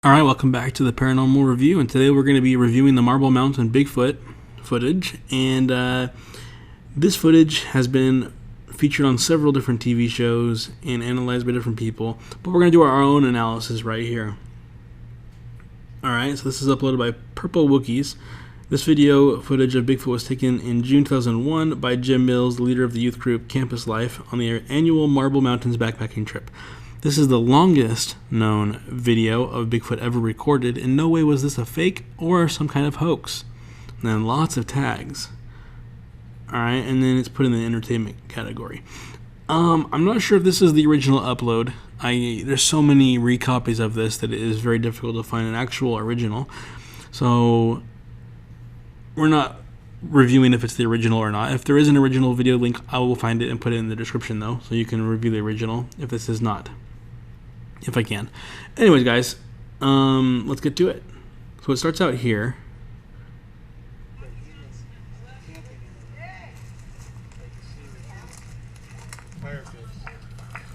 Alright, welcome back to the Paranormal Review, and today we're going to be reviewing the Marble Mountain Bigfoot footage, and this footage has been featured on several different TV shows and analyzed by different people, but we're going to do our own analysis right here. Alright, so this is uploaded by Purple Wookiees. This video footage of Bigfoot was taken in June 2001 by Jim Mills, the leader of the youth group Campus Life, on the annual Marble Mountains backpacking trip. This is the longest known video of Bigfoot ever recorded. In no way was this a fake or some kind of hoax. And then lots of tags. Alright, and then it's put in the entertainment category. I'm not sure if this is the original upload. There's so many recopies of this that it is very difficult to find an actual original. So we're not reviewing if it's the original or not. If there is an original video link, I will find it and put it in the description though, so you can review the original if this is not. If I can. Anyways, guys, let's get to it. So it starts out here.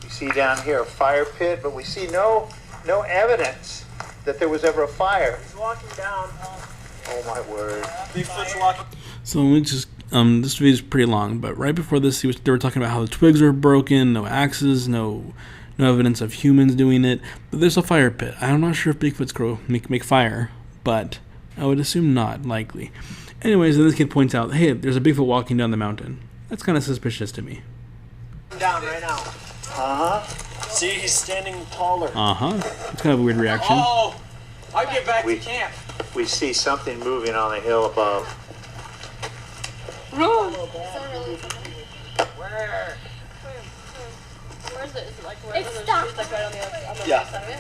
You see down here a fire pit, but we see no evidence that there was ever a fire. He's walking down. Oh my word! Bigfoot's walking. So let me just this video is pretty long, but right before this, they were talking about how the twigs were broken, no axes, no evidence of humans doing it. But there's a fire pit. I'm not sure if Bigfoot's make fire, but I would assume not, likely. Anyways, then this kid points out, hey, there's a Bigfoot walking down the mountain. That's kind of suspicious to me. Down right now. See, he's standing taller. It's kind of a weird reaction. Oh, I'll get back to camp. We see something moving on the hill above. Run! Where? Where is it? Is it like where It stopped. like right on the other Yeah. side of it?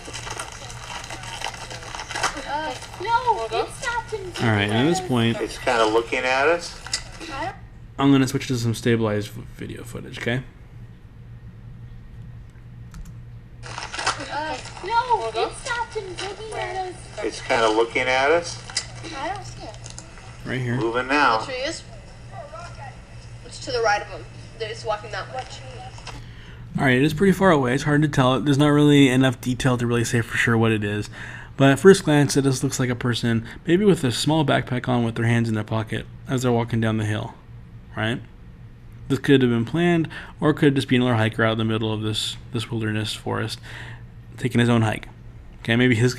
No, it stopped in Alright, and at this point, It's kind of looking at us. I'm going to switch to some stabilized video footage, okay? No, it stopped in looking at us. It's kind of looking at us. I don't see it. Right here. Moving The now. tree is. It's to the right of him. They're just walking that way. Alright, it is pretty far away. It's hard to tell. There's not really enough detail to really say for sure what it is. But at first glance, it just looks like a person, maybe with a small backpack on with their hands in their pocket as they're walking down the hill. Right? This could have been planned, or it could just be another hiker out in the middle of this wilderness forest taking his own hike. Okay, maybe his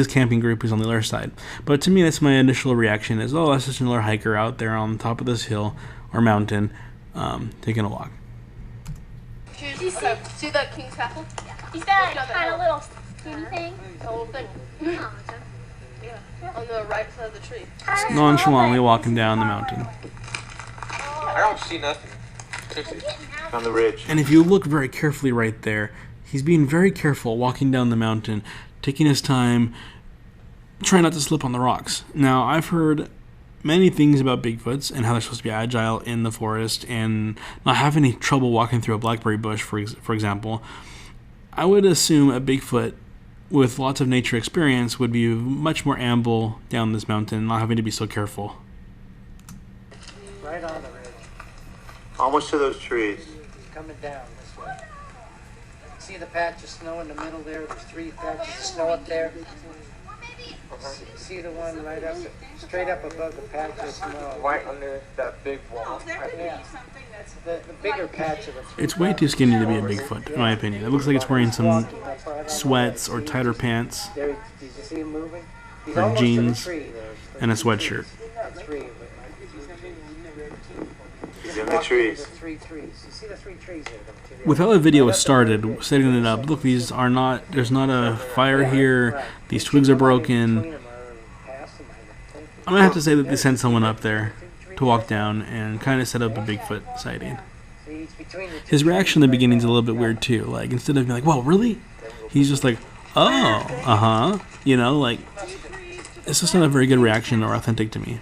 camping group is on the other side. But to me, that's my initial reaction is, oh, that's just another hiker out there on top of this hill or mountain taking a walk. See that King's Castle? He's that kind of little skinny thing. The whole thing. Yeah. On the right side of the tree. Nonchalantly walking down the mountain. I don't see nothing. On the ridge. And if you look very carefully right there, he's being very careful walking down the mountain, taking his time, trying not to slip on the rocks. Now, I've heard many things about Bigfoots and how they're supposed to be agile in the forest and not have any trouble walking through a blackberry bush, for example. I would assume a Bigfoot with lots of nature experience would be much more amble down this mountain, not having to be so careful. Right on the ridge. Almost to those trees. He's coming down this way. See the patch of snow in the middle there? There's 3 patches of snow up there. See the one right up, straight up above the patch of snow? Right under that big wall. Yeah. The bigger patch of the It's way too skinny to be a Bigfoot, in my opinion. It looks like it's wearing some sweats or tighter pants There, did you see him moving? He's or almost to the jeans tree there. and a sweatshirt. He's in the trees. The 3 trees. You see the 3 trees there? With how the video was started, setting it up, look, there's not a fire here, these twigs are broken. I'm going to have to say that they sent someone up there to walk down and kind of set up a Bigfoot sighting. His reaction in the beginning is a little bit weird too, like instead of being like, whoa, really? He's just like, oh, you know, like, it's just not a very good reaction or authentic to me.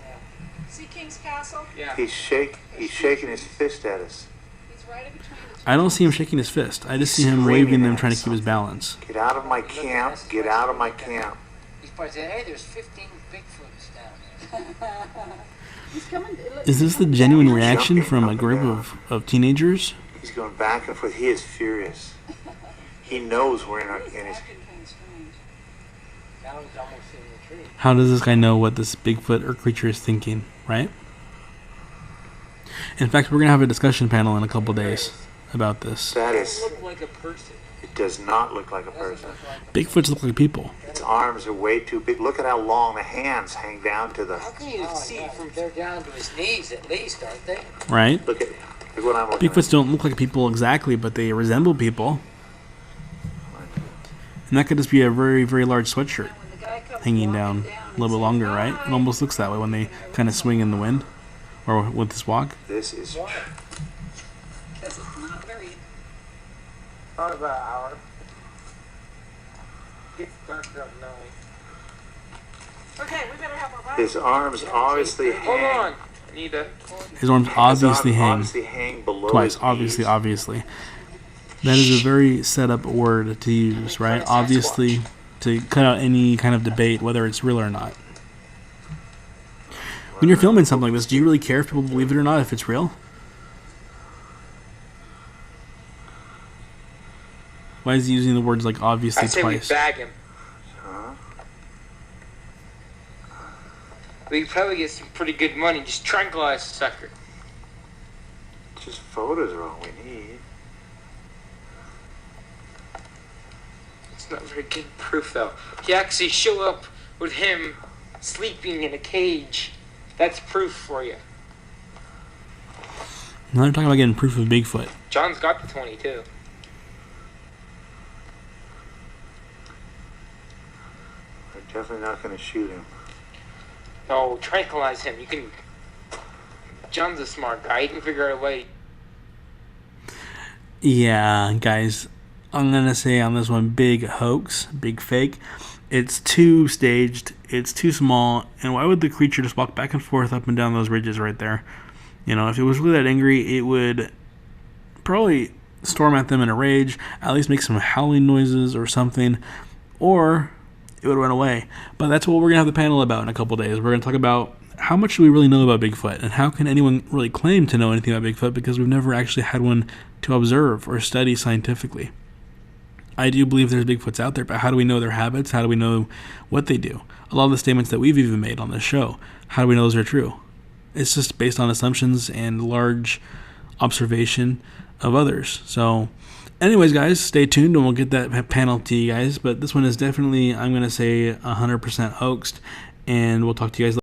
See King's Castle? Yeah. He's shaking his fist at us. He's right in between the I don't see him shaking his fist. I just see him waving them, trying to keep his balance. Get out of my camp. Get out of my camp. He's probably saying, hey, there's 15 Bigfoots down there. Is this the genuine reaction from a group of teenagers? He's going back and forth. He is furious. He knows we're in his Now he's almost in the tree. How does this guy know what this Bigfoot or creature is thinking, right? In fact, we're going to have a discussion panel in a couple days about this. That It is, doesn't look like a person. it does not look like a person. Bigfoots look like people, Its arms are way too big. Look at how long the hands hang down to the. How can you see from they're down to his knees at least, aren't they? right? Look what I'm looking Bigfoots don't look like people exactly, but they resemble people. And that could just be a very, very large sweatshirt hanging down a little bit longer, right? It almost looks that way when they kind of swing in the wind or with this walk. at. This is. Because it's not very. About an hour. Gets dark around 9. Okay, we better have our His arms obviously Hold hang. on. I need to. His arms obviously His hang. arms obviously hang below. Twice, his obviously, knees. obviously. That is a very set up word to use, right? Obviously, to cut out any kind of debate whether it's real or not. When you're filming something like this, do you really care if people believe it or not, if it's real? Why is he using the words like obviously I say twice? we bag him. Huh? We probably get some pretty good money. Just tranquilize the sucker. Just photos are all we need. It's not very good proof, though. If you actually show up with him sleeping in a cage, that's proof for you. Now they're talking about getting proof of Bigfoot. John's got the 22. They're definitely not going to shoot him. No, tranquilize him. You can. John's a smart guy. He can figure out a way. Yeah, guys, I'm going to say on this one, big hoax, big fake. It's too staged, it's too small, and why would the creature just walk back and forth up and down those ridges right there? You know, if it was really that angry, it would probably storm at them in a rage, at least make some howling noises or something, or it would run away. But that's what we're going to have the panel about in a couple days. We're going to talk about how much do we really know about Bigfoot, and how can anyone really claim to know anything about Bigfoot because we've never actually had one to observe or study scientifically. I do believe there's Bigfoots out there, but how do we know their habits? How do we know what they do? A lot of the statements that we've even made on this show, how do we know those are true? It's just based on assumptions and large observation of others. So anyways, guys, stay tuned and we'll get that panel to you guys. But this one is definitely, I'm going to say, 100% hoaxed. And we'll talk to you guys later.